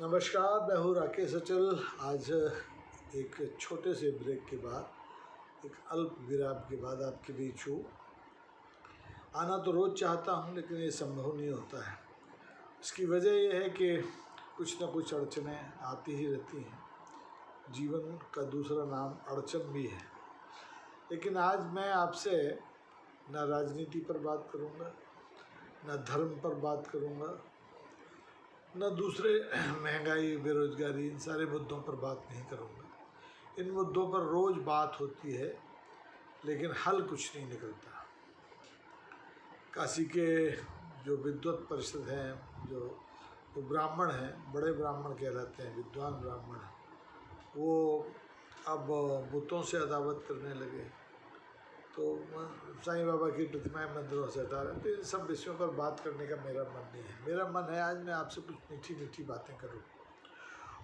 नमस्कार, मैं हूँ राकेश अचल। आज एक छोटे से ब्रेक के बाद, एक अल्प विराम के बाद आपके बीच हूँ। आना तो रोज़ चाहता हूँ, लेकिन ये संभव नहीं होता है। इसकी वजह यह है कि कुछ न कुछ अड़चनें आती ही रहती हैं। जीवन का दूसरा नाम अड़चन भी है। लेकिन आज मैं आपसे न राजनीति पर बात करूँगा, न धर्म पर बात करूँगा, न दूसरे महंगाई, बेरोजगारी, इन सारे मुद्दों पर बात नहीं करूँगा। इन मुद्दों पर रोज़ बात होती है, लेकिन हल कुछ नहीं निकलता। काशी के जो विद्वत परिषद हैं, जो ब्राह्मण हैं, बड़े ब्राह्मण कहलाते हैं, विद्वान ब्राह्मण, वो अब बुतों से अदावत करने लगे। तो साईं बाबा की प्रतिमाएं मंदिरों से हटा रहे। तो इन सब विषयों पर बात करने का मेरा मन नहीं है। मेरा मन है आज मैं आपसे कुछ मीठी मीठी बातें करूं।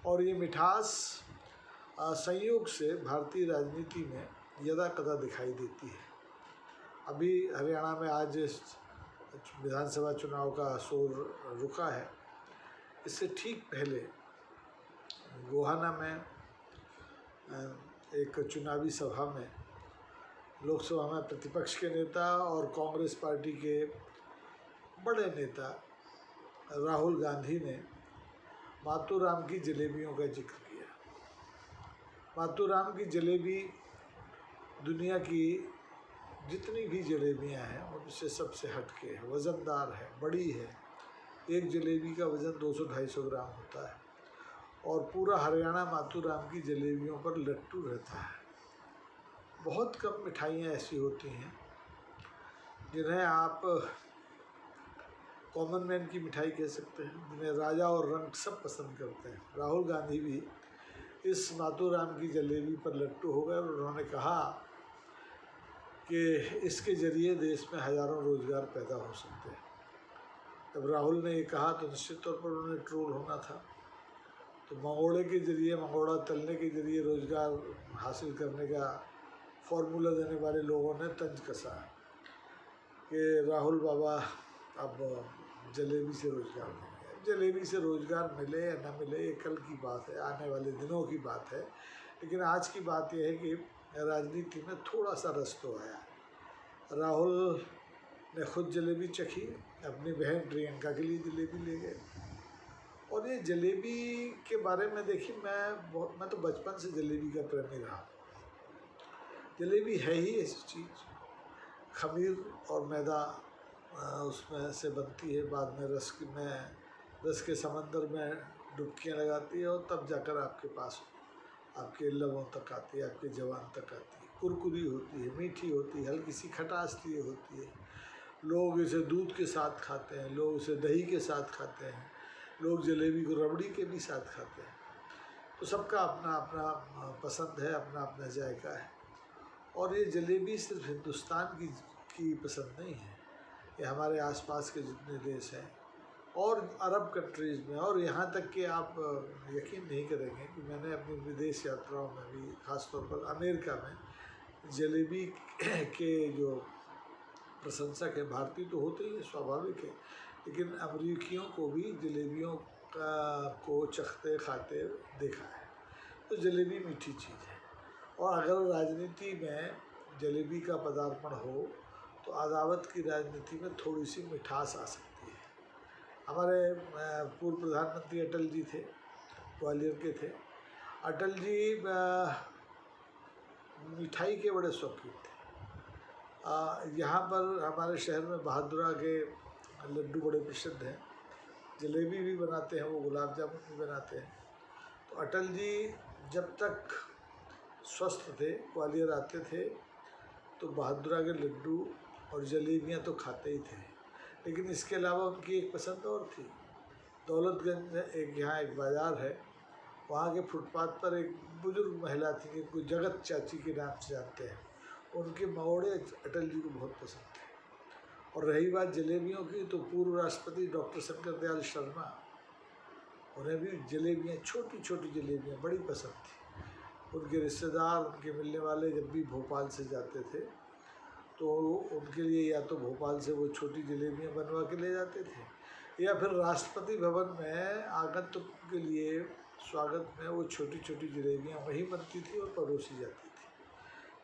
और ये मिठास संयोग से भारतीय राजनीति में यदा कदा दिखाई देती है। अभी हरियाणा में आज विधानसभा चुनाव का शोर रुका है। इससे ठीक पहले गोहाना में एक चुनावी सभा में लोकसभा में प्रतिपक्ष के नेता और कांग्रेस पार्टी के बड़े नेता राहुल गांधी ने माथुराम की जलेबियों का जिक्र किया। माथुराम की जलेबी दुनिया की जितनी भी जलेबियां हैं उनसे सबसे हटके है, वज़नदार है, बड़ी है। एक जलेबी का वज़न 200-250 ग्राम होता है और पूरा हरियाणा माथुराम की जलेबियों पर लट्टू रहता है। बहुत कम मिठाइयाँ ऐसी होती हैं जिन्हें आप कॉमन मैन की मिठाई कह सकते हैं, जिन्हें राजा और रंक सब पसंद करते हैं। राहुल गांधी भी इस माथुराम की जलेबी पर लट्टू हो गए और उन्होंने कहा कि इसके ज़रिए देश में हज़ारों रोज़गार पैदा हो सकते हैं। जब राहुल ने ये कहा तो निश्चित तौर पर उन्हें ट्रोल होना था। तो मंगोड़े के ज़रिए, मंगोड़ा तलने के ज़रिए रोज़गार हासिल करने का फॉर्मूला देने वाले लोगों ने तंज कसा कि राहुल बाबा अब जलेबी से रोज़गार देंगे। जलेबी से रोज़गार मिले या न मिले ये कल की बात है, आने वाले दिनों की बात है। लेकिन आज की बात यह है कि राजनीति में थोड़ा सा रस तो आया। राहुल ने खुद जलेबी चखी, अपनी बहन प्रियंका के लिए जलेबी ले गए। और ये जलेबी के बारे में देखिए, मैं तो बचपन से जलेबी का प्रेमी रहा। जलेबी है ही ऐसी चीज़, खमीर और मैदा उसमें से बनती है। बाद में रस के समंदर में डुबकियाँ लगाती है और तब जाकर आपके पास, आपके लबों तक आती है, आपके ज़बान तक आती है। कुरकुरी होती है, मीठी होती है, हल्की सी खटास लिए होती है। लोग इसे दूध के साथ खाते हैं, लोग इसे दही के साथ खाते हैं, लोग जलेबी को रबड़ी के भी साथ खाते हैं। तो सबका अपना अपना पसंद है, अपना अपना जायका है। और ये जलेबी सिर्फ हिंदुस्तान की पसंद नहीं है, ये हमारे आसपास के जितने देश हैं और अरब कंट्रीज़ में, और यहाँ तक कि आप यकीन नहीं करेंगे कि मैंने अपनी विदेश यात्राओं में भी, ख़ासतौर पर अमेरिका में, जलेबी के जो प्रशंसक है, भारतीय तो होते ही है, स्वाभाविक है, लेकिन अमरीकियों को भी जलेबियों को चखते खाते देखा है। तो जलेबी मीठी चीज़ है। और अगर राजनीति में जलेबी का पदार्पण हो तो अदावत की राजनीति में थोड़ी सी मिठास आ सकती है। हमारे पूर्व प्रधानमंत्री अटल जी थे, ग्वालियर के थे। अटल जी मिठाई के बड़े शौकीन थे। यहाँ पर हमारे शहर में बहादुरा के लड्डू बड़े प्रसिद्ध हैं। जलेबी भी बनाते हैं, वो गुलाब जामुन भी बनाते हैं। तो अटल जी जब तक स्वस्थ थे, ग्वालियर आते थे तो बहादुरा के लड्डू और जलेबियाँ तो खाते ही थे। लेकिन इसके अलावा उनकी एक पसंद और थी। दौलतगंज में यहाँ एक बाज़ार है, वहाँ के फुटपाथ पर एक बुजुर्ग महिला थी जिनको जगत चाची के नाम से जानते हैं। उनके मंगोड़े अटल जी को बहुत पसंद थे। और रही बात जलेबियों की, तो पूर्व राष्ट्रपति डॉक्टर शंकर दयाल शर्मा, उन्हें भी जलेबियाँ, छोटी छोटी जलेबियाँ बड़ी पसंद थी। उनके रिश्तेदार, उनके मिलने वाले जब भी भोपाल से जाते थे तो उनके लिए या तो भोपाल से वो छोटी जलेबियाँ बनवा के ले जाते थे, या फिर राष्ट्रपति भवन में आगंतुक के लिए स्वागत में वो छोटी छोटी जलेबियाँ वहीं बनती थी और परोसी जाती थी।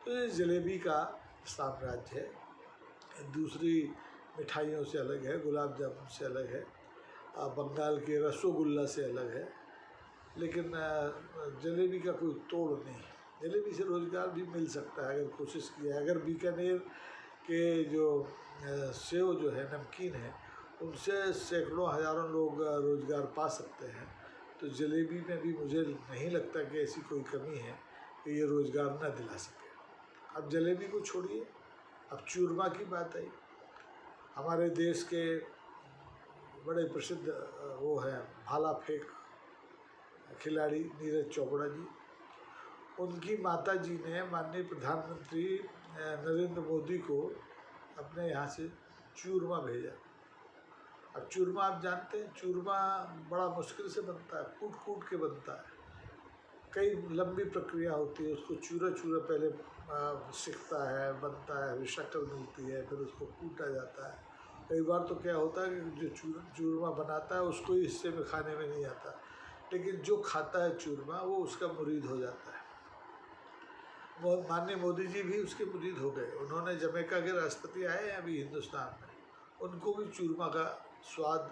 तो ये जलेबी का साम्राज्य है। दूसरी मिठाइयों से अलग है, गुलाब जामुन से अलग है, बंगाल के रसोगुल्ला से अलग है, लेकिन जलेबी का कोई तोड़ नहीं। जलेबी से रोज़गार भी मिल सकता है अगर कोशिश की जाए। अगर बीकानेर के जो सेव जो है, नमकीन है, उनसे सैकड़ों हज़ारों लोग रोज़गार पा सकते हैं, तो जलेबी में भी मुझे नहीं लगता कि ऐसी कोई कमी है कि ये रोज़गार न दिला सके। अब जलेबी को छोड़िए, अब चूरमा की बात आई। हमारे देश के बड़े प्रसिद्ध वो हैं भाला फेंक खिलाड़ी नीरज चोपड़ा जी, उनकी माता जी ने माननीय प्रधानमंत्री नरेंद्र मोदी को अपने यहाँ से चूरमा भेजा। अब चूरमा आप जानते हैं, चूरमा बड़ा मुश्किल से बनता है, कूट कूट के बनता है, कई लंबी प्रक्रिया होती है। उसको चूरा चूरा पहले सिकता है, बनता है, फिर शक्कर मिलती है, फिर उसको कूटा जाता है। कई बार तो क्या होता है कि जो चूरमा बनाता है उसको ही हिस्से में खाने में नहीं आता, लेकिन जो खाता है चूरमा वो उसका मुरीद हो जाता है। वो माननीय मोदी जी भी उसके मुरीद हो गए। उन्होंने जमैका के राष्ट्रपति आए हैं अभी हिंदुस्तान में, उनको भी चूरमा का स्वाद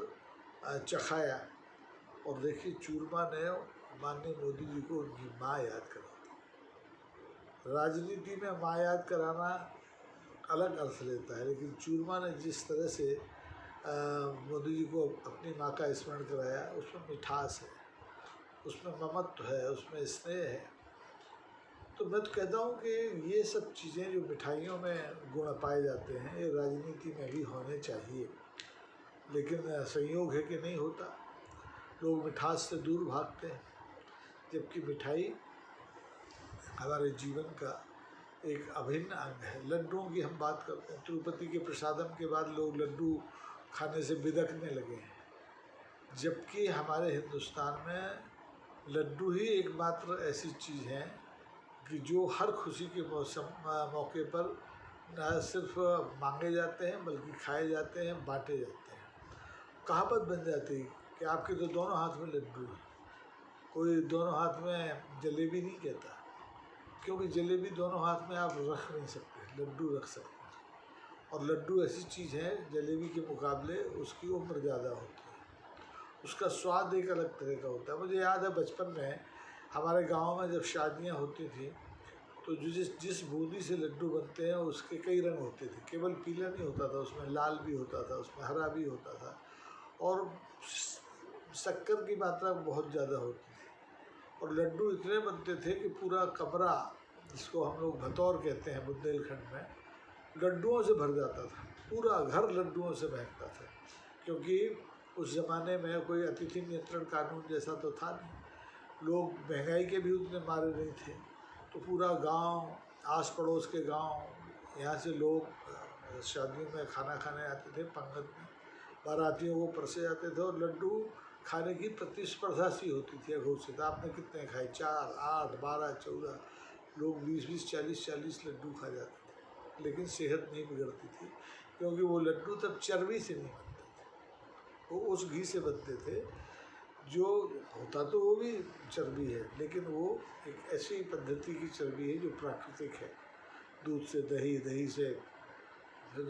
चखाया, और देखिए चूरमा ने माननीय मोदी जी को उनकी माँ याद करा दी। राजनीति में माँ याद कराना अलग अर्थ लेता है, लेकिन चूरमा ने जिस तरह से मोदी जी को अपनी माँ का स्मरण कराया, उसमें मिठास है, उसमें ममत्व है, उसमें स्नेह है। तो मैं तो कहता हूँ कि ये सब चीज़ें जो मिठाइयों में गुण पाए जाते हैं, ये राजनीति में भी होने चाहिए, लेकिन संयोग है कि नहीं होता। लोग मिठास से दूर भागते हैं, जबकि मिठाई हमारे जीवन का एक अभिन्न अंग है। लड्डुओं की हम बात करते हैं, तिरुपति के प्रसादम के बाद लोग लड्डू खाने से बिदकने लगे हैं, जबकि हमारे हिंदुस्तान में लड्डू ही एकमात्र ऐसी चीज़ है कि जो हर खुशी के मौके पर न सिर्फ मांगे जाते हैं बल्कि खाए जाते हैं, बांटे जाते हैं। कहावत बन जाती है कि आपके तो दोनों हाथ में लड्डू है, कोई दोनों हाथ में जलेबी नहीं कहता, क्योंकि जलेबी दोनों हाथ में आप रख नहीं सकते, लड्डू रख सकते हैं। और लड्डू ऐसी चीज़ है जलेबी के मुकाबले उसकी उम्र ज़्यादा होती है, उसका स्वाद एक अलग तरह का होता है। मुझे याद है बचपन में हमारे गांव में जब शादियां होती थी तो जिस बूंदी से लड्डू बनते हैं उसके कई रंग होते थे, केवल पीला नहीं होता था, उसमें लाल भी होता था, उसमें हरा भी होता था, और शक्कर की मात्रा बहुत ज़्यादा होती थी। और लड्डू इतने बनते थे कि पूरा कमरा, जिसको हम लोग भतौर कहते हैं बुंदेलखंड में, लड्डुओं से भर जाता था, पूरा घर लड्डुओं से महकता था। क्योंकि उस ज़माने में कोई अतिथि नियंत्रण कानून जैसा तो था नहीं, लोग महंगाई के भी उतने मारे नहीं थे, तो पूरा गांव, आस पड़ोस के गांव, यहाँ से लोग शादियों में खाना खाने आते थे, पंगत में बारातियों को परसे जाते थे, और लड्डू खाने की प्रतिस्पर्धा सी होती थी अघोषित। आपने कितने खाए? 4, 8, 12, 14, लोग 20-20, 40-40 लड्डू खा जाते थे, लेकिन सेहत नहीं बिगड़ती थी, क्योंकि वो लड्डू तब चर्बी से नहीं बनते थे, वो उस घी से बनते थे जो होता तो वो भी चर्बी है, लेकिन वो एक ऐसी पद्धति की चर्बी है जो प्राकृतिक है। दूध से दही, दही से फिर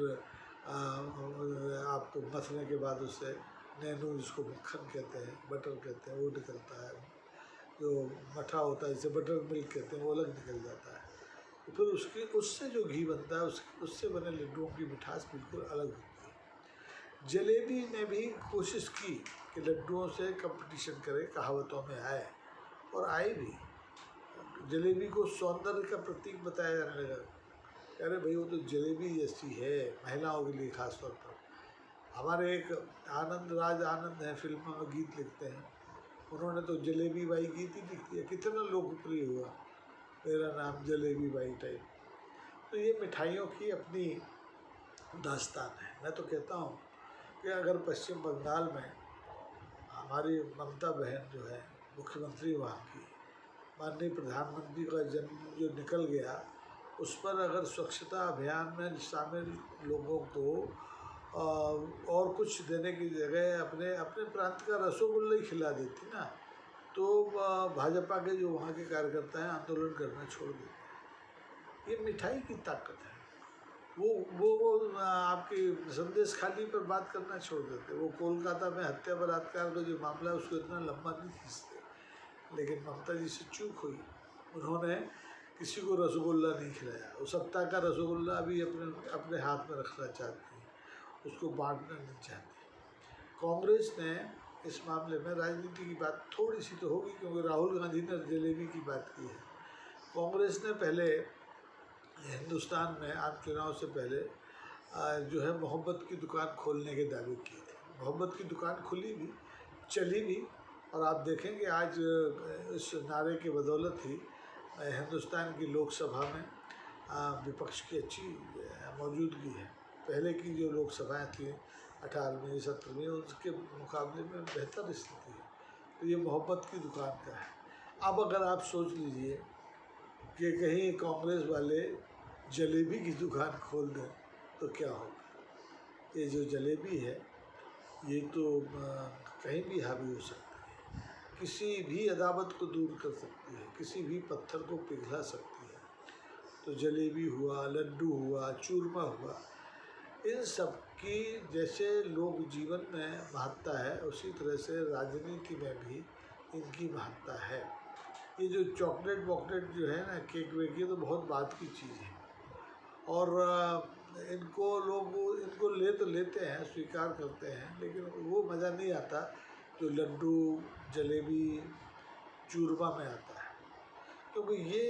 आपको मथने के बाद उससे नैनू, जिसको मक्खन कहते हैं, बटर कहते हैं, वो निकलता है। जो मठा होता है जिसे बटर मिल्क कहते हैं, वो अलग निकल जाता है। तो फिर उससे जो घी बनता है, उससे बने लड्डुओं की मिठास बिल्कुल अलग होती है। जलेबी ने भी कोशिश की कि लड्डुओं से कंपटीशन करे, कहावतों में आए, और आए भी। जलेबी को सौंदर्य का प्रतीक बताया जाने लगा। अरे भाई, वो तो जलेबी जैसी है, महिलाओं के लिए खास तौर पर। हमारे एक राज आनंद हैं, फिल्मों में गीत लिखते हैं, उन्होंने तो जलेबी बाई गीत ही लिख दिया, कितना लोकप्रिय हुआ, मेरा नाम जलेबी बाई टाइप। तो ये मिठाइयों की अपनी दास्तान है। मैं तो कहता हूँ कि अगर पश्चिम बंगाल में हमारी ममता बहन जो है मुख्यमंत्री वहाँ की, माननीय प्रधानमंत्री का जन्म जो निकल गया, उस पर अगर स्वच्छता अभियान में शामिल लोगों को और कुछ देने की जगह अपने अपने प्रांत का रसोगुल्ला ही खिला देती ना, तो भाजपा के जो वहाँ के कार्यकर्ता हैं आंदोलन करना छोड़ देते। ये मिठाई की ताकत है। वो आपकी संदेश खाली पर बात करना छोड़ देते। वो कोलकाता में हत्या बलात्कार का जो मामला है उसको इतना लंबा नहीं खींचते, लेकिन ममता जी से चूक हुई, उन्होंने किसी को रसगुल्ला नहीं खिलाया। वो सत्ता का रसगुल्ला अभी अपने अपने हाथ में रखना चाहती है, उसको बांटना नहीं चाहती। कांग्रेस ने इस मामले में राजनीति की बात थोड़ी सी तो होगी, क्योंकि राहुल गांधी ने जलेबी की बात की है। कांग्रेस ने पहले हिंदुस्तान में आम चुनाव से पहले जो है मोहब्बत की दुकान खोलने के दावे किए थे। मोहब्बत की दुकान खुली भी, चली भी, और आप देखेंगे आज इस नारे के बदौलत ही हिंदुस्तान की लोकसभा में विपक्ष की अच्छी मौजूदगी है। पहले की जो लोकसभाएं थी 18वीं 17वीं, उसके मुकाबले में बेहतर स्थिति है। तो ये मोहब्बत की दुकान का है। अब अगर आप सोच लीजिए कि कहीं कांग्रेस वाले जलेबी की दुकान खोल दें तो क्या होगा। ये जो जलेबी है ये तो कहीं भी हावी हो सकती है, किसी भी अदावत को दूर कर सकती है, किसी भी पत्थर को पिघला सकती है। तो जलेबी हुआ, लड्डू हुआ, चूरमा हुआ, इन सब की जैसे लोक जीवन में महत्ता है, उसी तरह से राजनीति में भी इनकी महत्ता है। ये जो चॉकलेट वॉकलेट जो है ना, केक वेक, ये तो बहुत बात की चीज़ है, और इनको लोग इनको ले तो लेते हैं, स्वीकार करते हैं, लेकिन वो मज़ा नहीं आता जो लड्डू जलेबी चूरमा में आता है, क्योंकि ये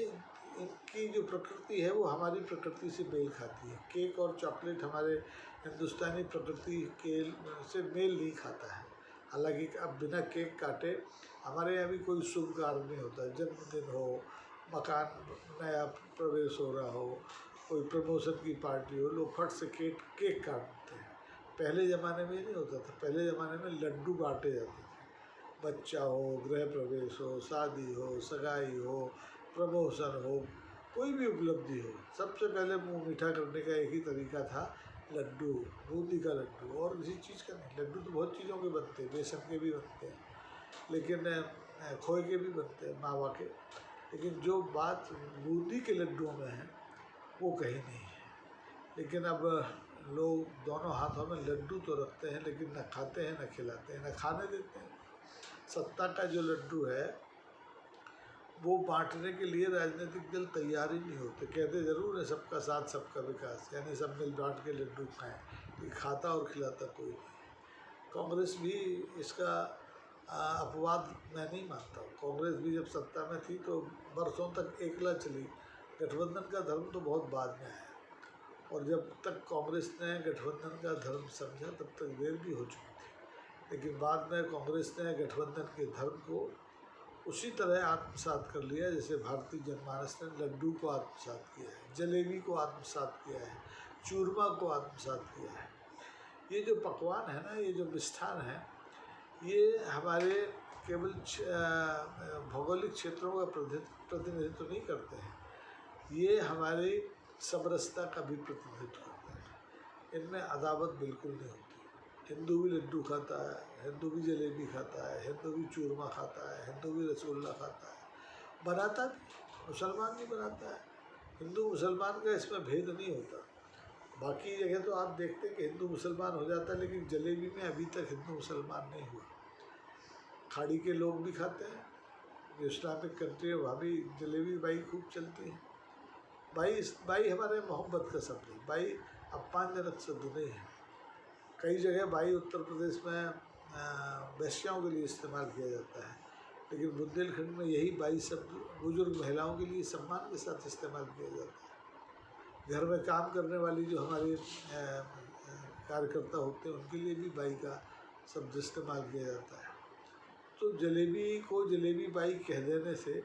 इनकी जो प्रकृति है वो हमारी प्रकृति से मेल खाती है। केक और चॉकलेट हमारे हिंदुस्तानी प्रकृति के से मेल नहीं खाता है। हालांकि अब बिना केक काटे हमारे यहाँ भी कोई शुभ कार्य नहीं होता। जन्मदिन हो, मकान नया प्रवेश हो रहा हो, कोई प्रमोशन की पार्टी हो, लोग फट से केक काटते हैं। पहले ज़माने में ये नहीं होता था। पहले ज़माने में लड्डू बांटे जाते थे। बच्चा हो, गृह प्रवेश हो, शादी हो, सगाई हो, प्रमोशन हो, कोई भी उपलब्धि हो, सबसे पहले मुंह मीठा करने का एक ही तरीका था, लड्डू, बूंदी का लड्डू, और किसी चीज़ का नहीं। लड्डू तो बहुत चीज़ों के बनते हैं, बेसन के भी बनते हैं, लेकिन खोए के भी बनते हैं, मावा के, लेकिन जो बात बूंदी के लड्डुओं में है वो कहीं नहीं है। लेकिन अब लोग दोनों हाथों में लड्डू तो रखते हैं, लेकिन न खाते हैं, न खिलाते हैं, न खाने देते हैं। सत्ता का जो लड्डू है वो बांटने के लिए राजनीतिक दल तैयार ही नहीं होते। कहते ज़रूर है सबका साथ सबका विकास, यानी सब मिल बांट के लड्डू खाएं, कि खाता और खिलाता कोई नहीं। कांग्रेस भी इसका अपवाद मैं नहीं मानता हूँ। कांग्रेस भी जब सत्ता में थी तो बरसों तक एकला चली। गठबंधन का धर्म तो बहुत बाद में आया, और जब तक कांग्रेस ने गठबंधन का धर्म समझा तब तक देर भी हो चुकी थी। लेकिन बाद में कांग्रेस ने गठबंधन के धर्म को उसी तरह आत्मसात कर लिया जैसे भारतीय जनमानस ने लड्डू को आत्मसात किया है, जलेबी को आत्मसात किया है, चूरमा को आत्मसात किया है। ये जो पकवान है ना, ये जो मिष्ठान है, ये हमारे केवल भौगोलिक क्षेत्रों का प्रतिनिधित्व नहीं करते हैं, ये हमारी समरसता का भी प्रतिनिधित्व करते हैं। इनमें अदावत बिल्कुल नहीं होती। हिंदू भी लड्डू खाता है, हिंदू भी जलेबी खाता है, हिंदू भी चूरमा खाता है, हिंदू भी रसगुल्ला खाता है, बनाता भी, मुसलमान भी बनाता है। हिंदू मुसलमान का इसमें भेद नहीं होता। बाकी जगह तो आप देखते हैं कि हिंदू मुसलमान हो जाता है, लेकिन जलेबी में अभी तक हिंदू मुसलमान नहीं हुआ। खाड़ी के लोग भी खाते हैं, जो इस्लामिक कंट्री है वहाँ भी जलेबी बाई खूब चलती है। बाई हमारे मोहब्बत का शब्द है, बाई अपमानजनक शब्द नहीं है। कई जगह बाई उत्तर प्रदेश में वेश्याओं के लिए इस्तेमाल किया जाता है, लेकिन बुंदेलखंड में यही बाई शब्द बुजुर्ग महिलाओं के लिए सम्मान के साथ इस्तेमाल किया जाता है। घर में काम करने वाली जो हमारे कार्यकर्ता होते हैं उनके लिए भी बाई का शब्द इस्तेमाल किया जाता है। तो जलेबी को जलेबी बाई कह देने से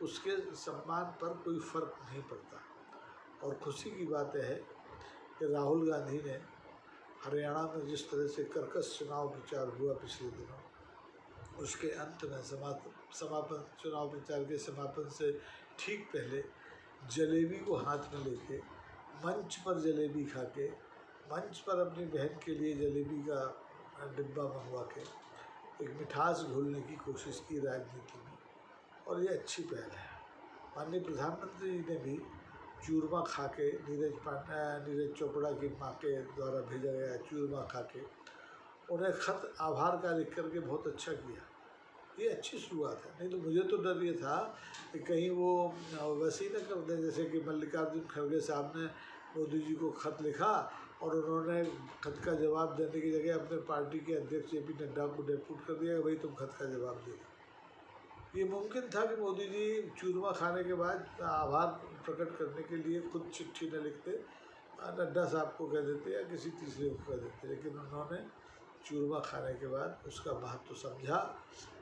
उसके सम्मान पर कोई फ़र्क नहीं पड़ता। और खुशी की बात है कि राहुल गांधी ने हरियाणा में जिस तरह से कर्कश चुनाव प्रचार हुआ पिछले दिनों, उसके अंत में समापन चुनाव प्रचार के समापन से ठीक पहले जलेबी को हाथ में लेके मंच पर जलेबी खा के मंच पर अपनी बहन के लिए जलेबी का डिब्बा मंगवा के एक मिठास घोलने की कोशिश की राजनीति में, और ये अच्छी पहल है। माननीय प्रधानमंत्री जी ने भी चूरमा खा के नीरज चोपड़ा की माँ के द्वारा भेजा गया चूरमा खा के उन्हें खत आभार का लिख करके बहुत अच्छा किया। ये अच्छी शुरुआत है। नहीं तो मुझे तो डर ये था कि कहीं वो वैसे ही न कर दें जैसे कि मल्लिकार्जुन खड़गे साहब ने मोदी जी को खत लिखा और उन्होंने खत का जवाब देने की जगह अपने पार्टी के अध्यक्ष JP नड्डा को डेप्यूट कर दिया कि भाई तुम खत का जवाब दो। ये मुमकिन था कि मोदी जी चूरमा खाने के बाद आभार प्रकट करने के लिए खुद चिट्ठी न लिखते, नड्डा साहब को कह देते या किसी तीसरे को कह देते, लेकिन उन्होंने चूरमा खाने के बाद उसका महत्व समझा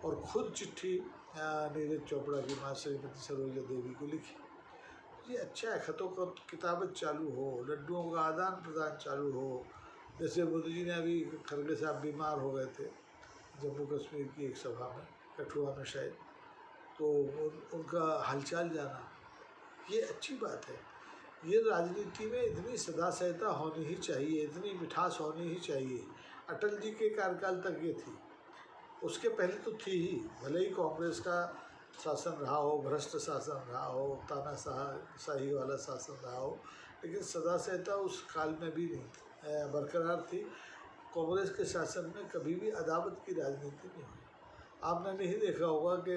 और खुद चिट्ठी नीरज चोपड़ा की माँ श्रीमती सरोजा देवी को लिखी। ये अच्छा है, खतों का किताबत चालू हो, लड्डुओं का आदान प्रदान चालू हो। जैसे मोदी जी ने अभी खड़गे साहब बीमार हो गए थे जम्मू कश्मीर की एक सभा में, कठुआ में शायद, तो उनका हालचाल जाना, ये अच्छी बात है। ये राजनीति में इतनी सदासहता होनी ही चाहिए, इतनी मिठास होनी ही चाहिए। अटल जी के कार्यकाल तक ये थी, उसके पहले तो थी ही, भले ही कांग्रेस का शासन रहा हो, भ्रष्ट शासन रहा हो, तानाशाही वाला शासन रहा हो, लेकिन सदासहता उस काल में भी नहीं बरकरार थी। कांग्रेस के शासन में कभी भी अदावत की राजनीति नहीं हुई। आपने नहीं देखा होगा कि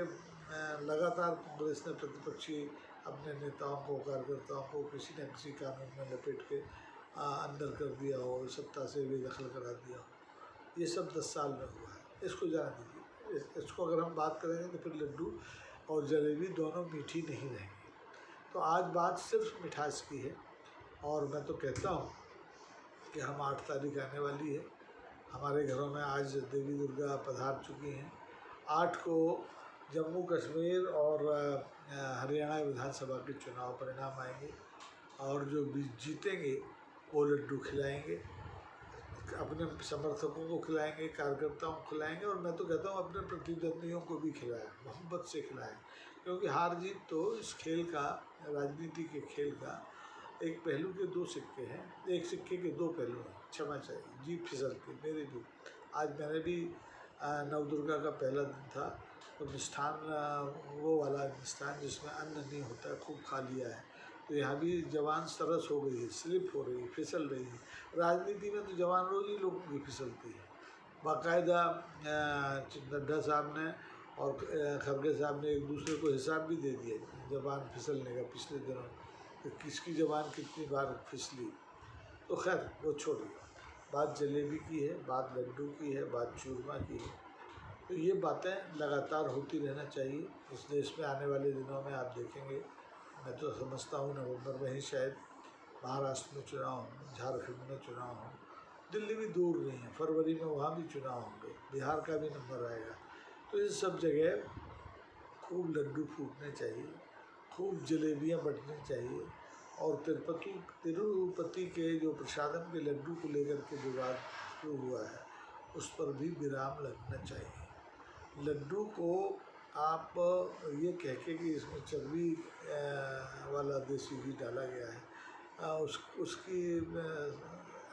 लगातार कांग्रेस ने प्रतिपक्षी अपने नेताओं को, कार्यकर्ताओं को किसी न किसी कानून में लपेट के अंदर कर दिया हो, सत्ता से बेदखल करा दिया हो। ये सब 10 साल में हुआ है, इसको जान दीजिए। इसको अगर हम बात करेंगे तो फिर लड्डू और जलेबी दोनों मीठी नहीं रहेंगी। तो आज बात सिर्फ मिठास की है, और मैं तो कहता हूँ कि हम 8 तारीख आने वाली है, हमारे घरों में आज देवी दुर्गा पधार चुकी हैं। 8 को जम्मू कश्मीर और हरियाणा विधानसभा के चुनाव परिणाम आएंगे, और जो जीतेंगे वो लड्डू खिलाएंगे, अपने समर्थकों को खिलाएंगे, कार्यकर्ताओं को खिलाएंगे, और मैं तो कहता हूँ अपने प्रतिद्वंदियों को भी खिलाएं, मोहब्बत से खिलाएं। क्योंकि हार जीत तो इस खेल का, राजनीति के खेल का एक पहलू के 2 सिक्के हैं, एक सिक्के के 2 पहलू हैं। क्षमा चाहिए, जीभ फिसलती मेरी भी। आज मैंने भी नवदुर्गा का पहला दिन था, तो मिष्ठान वो वाला मिष्ठान जिसमें अन्न नहीं होता है खूब खा लिया है। तो यहाँ भी जवान सरस हो गई है, स्लिप हो रही है, फिसल रही है। राजनीति में तो जवान रोज ही लोगों की फिसलती है। बाकायदा नड्डा साहब ने और खड़गे साहब ने एक दूसरे को हिसाब भी दे दिया जवान फिसलने का पिछले दिनों, कि किसकी जवान कितनी बार फिसली। तो खैर वो छोड़िए, बात जलेबी की है, बात लड्डू की है, बात चूरमा की है। तो ये बातें लगातार होती रहना चाहिए। इस देश में आने वाले दिनों में आप देखेंगे, मैं तो समझता हूँ नवंबर में ही शायद महाराष्ट्र में चुनाव हों, झारखंड में चुनाव हों, दिल्ली भी दूर नहीं है, फरवरी में वहाँ भी चुनाव होंगे, बिहार का भी नंबर आएगा। तो इस सब जगह खूब लड्डू फूटने चाहिए, खूब जलेबियाँ बंटनी चाहिए, और तिरुपति के जो प्रसादम के लड्डू को लेकर के विवाद शुरू हुआ है उस पर भी विराम लगना चाहिए। लड्डू को आप ये कह के कि इसमें चर्बी वाला देसी घी डाला गया है, उसकी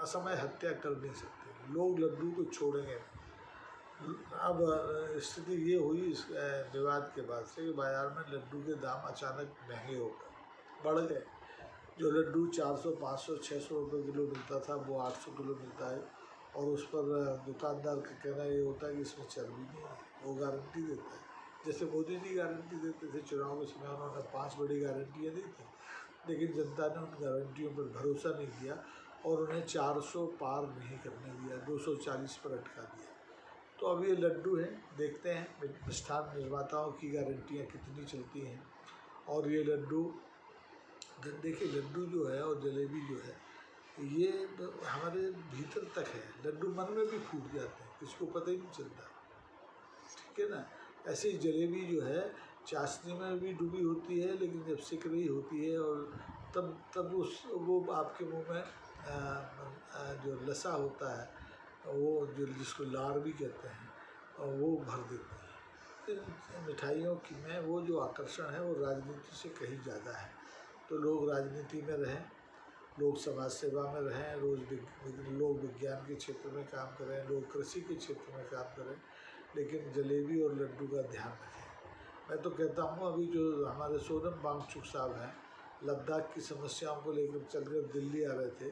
असमय हत्या कर नहीं सकते। लोग लड्डू को छोड़ेंगे नहीं। अब स्थिति ये हुई इस विवाद के बाद से कि बाज़ार में लड्डू के दाम अचानक महंगे हो गए, बढ़ गए। जो लड्डू 400, 500, 600 रुपये किलो मिलता था वो 800 किलो मिलता है, और उस पर दुकानदार का कहना ये होता है कि इसमें चर्बी नहीं है, वो गारंटी देता है। जैसे मोदी जी गारंटी देते थे चुनाव के समय, उन्होंने 5 बड़ी गारंटियाँ दी थी, लेकिन जनता ने उन गारंटियों पर भरोसा नहीं किया और उन्हें 400 पार नहीं करने दिया, 240 पर अटका दिया। तो अब ये लड्डू हैं, देखते हैं मिष्ठान निर्माताओं की गारंटियाँ कितनी चलती हैं। और ये लड्डू, देखिए लड्डू जो है और जलेबी जो है ये हमारे भीतर तक है, लड्डू मन में भी फूट जाते हैं, किसको पता ही नहीं चलता, ठीक है ना। ऐसे ही जलेबी जो है चाशनी में भी डूबी होती है, लेकिन जब सिक रही होती है और तब वो आपके मुंह में जो लसा होता है, वो जो जिसको लाड़ भी कहते हैं, वो भर देती है। इन मिठाइयों की में वो जो आकर्षण है वो राजनीति से कहीं ज़्यादा है। तो लोग राजनीति में रहें, लोग समाज सेवा में रहें, लोग विज्ञान के क्षेत्र में काम करें, लोग कृषि के क्षेत्र में काम करें, लेकिन जलेबी और लड्डू का ध्यान रखें। मैं तो कहता हूँ अभी जो हमारे सोनम वांगचुक साहब हैं, लद्दाख की समस्याओं को लेकर चलकर दिल्ली आ रहे थे,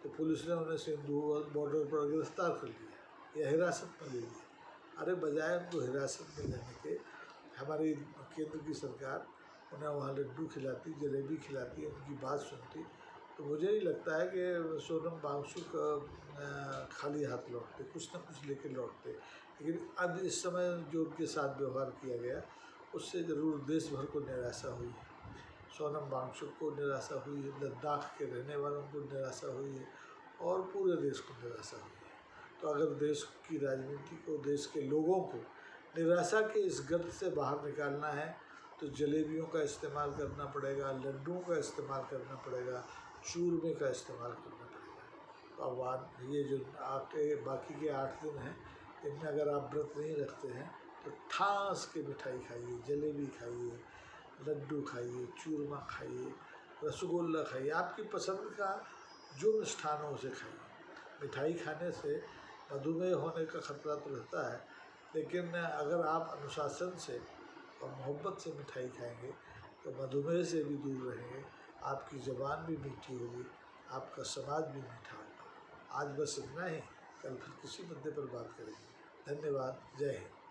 तो पुलिस ने उन्हें सिंधु बॉर्डर पर गिरफ्तार कर लिया या हिरासत में ले लिया। अरे बजाय उनको हिरासत में लेने के हमारी केंद्र की सरकार उन्हें वहाँ लड्डू खिलाती, जलेबी खिलाती, उनकी बात सुनती, तो मुझे नहीं लगता है कि सोनम वांगचुक खाली हाथ लौटते, कुछ न कुछ लेके लौटते। लेकिन अब इस समय जो उनके साथ व्यवहार किया गया उससे ज़रूर देश भर को निराशा हुई है। सोनम वांगचुक को निराशा हुई है, लद्दाख के रहने वालों को निराशा हुई है और पूरे देश को निराशा हुई है। तो अगर देश की राजनीति को, देश के लोगों को निराशा के इस गर्त से बाहर निकालना है तो जलेबियों का इस्तेमाल करना पड़ेगा, लड्डुओं का इस्तेमाल करना पड़ेगा, चूरमे का इस्तेमाल करना पड़ेगा। तो अब ये जो बाकी के 8 दिन हैं, इनमें अगर आप व्रत नहीं रखते हैं तो ठास के मिठाई खाइए, जलेबी खाइए, लड्डू खाइए, चूरमा खाइए, रसगुल्ला खाइए, आपकी पसंद का जो मिष्ठान हो उसे खाइए। मिठाई खाने से मधुमेह होने का खतरा तो रहता है, लेकिन अगर आप अनुशासन से और मोहब्बत से मिठाई खाएंगे तो मधुमेह से भी दूर रहेंगे, आपकी ज़बान भी मीठी होगी, आपका समाज भी मीठा होगा। आज बस इतना ही, कल फिर किसी मुद्दे पर बात करेंगे। धन्यवाद। जय हिंद।